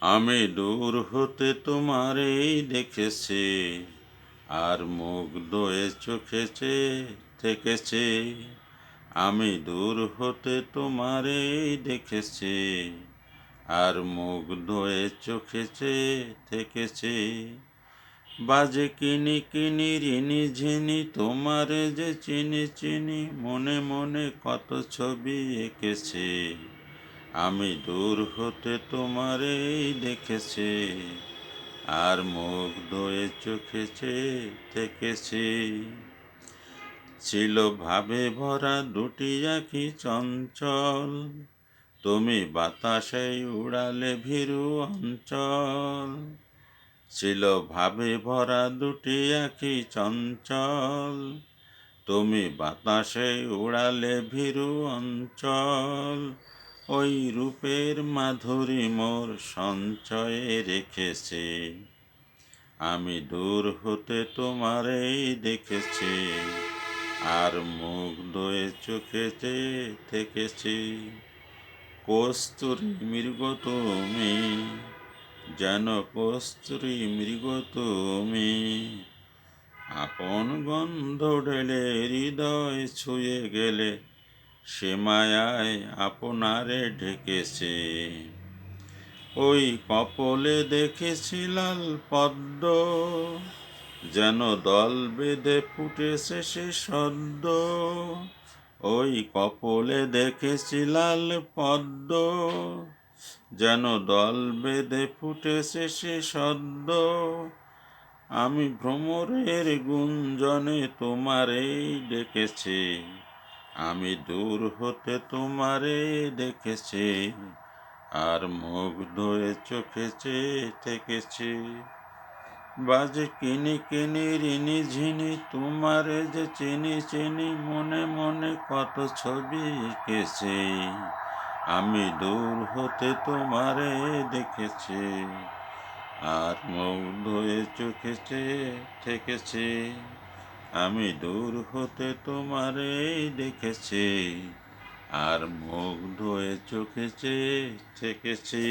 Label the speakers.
Speaker 1: আমি দূর হতে তোমারেই দেখেছি, আর মুগ্ধ এ চোখে চেয়ে থেকেছি। আমি দূর হতে তোমারেই দেখেছি, আর মুগ্ধ এ চোখে চেয়ে থেকেছি। বাজে কিনি কিনি রিনি ঝিনি তোমারে যে চিনি চিনি, মনে মনে কত ছবি এঁকেছি। আমি দূর হতে তোমারেই দেখেছি, আর মুগ্ধ এ চোখে চেয়ে থেকেছি। ছিল ভাবে ভরা দুটি আঁখি চঞ্চল, তুমি বাতাসে উড়ালে ভীরু অঞ্চল। ছিল ভাবে ভরা দুটি আঁখি চঞ্চল, তুমি বাতাসে উড়ালে ভীরু অঞ্চল। ওই রূপের মাধুরী মোর সঞ্চয়ে রেখেছি, আমি দূর হতে তোমারেই দেখেছি, আর মুগ্ধ এ চোখে চেয়ে থেকেছি। কস্তুরী মৃগ তুমি, যেন কস্তুরী মৃগ তুমি, আপন গন্ধ ঢেলে হৃদয় ছুঁয়ে গেলে, সে মায়ায় আপনারে ঢেকেছে। ওই কপলে দেখেছি লাল পদ্ম, যেন দল বেঁধে ফুটেছে সে সদ্য। ওই কপলে দেখেছি লাল পদ্ম, যেন দল বেঁধে ফুটেছে সে সদ্য। আমি ভ্রমরের গুঞ্জনে তোমারেই ডেকেছি, আমি দূর হতে তোমারেই দেখেছি, আর মুগ্ধ এ চোখে চেয়ে থেকেছি। বাজে কিনি কিনি রিনি ঝিনি তোমারে যে চিনি চিনি, মনে মনে কত ছবি এঁকেছি। আমি দূর হতে তোমারে দেখেছি, আর মুগ্ধ এ চোখে চেয়ে থেকেছি। আমি দূর হতে তোমারেই দেখেছি, আর মুগ্ধ এ চোখে চেয়ে থেকেছি।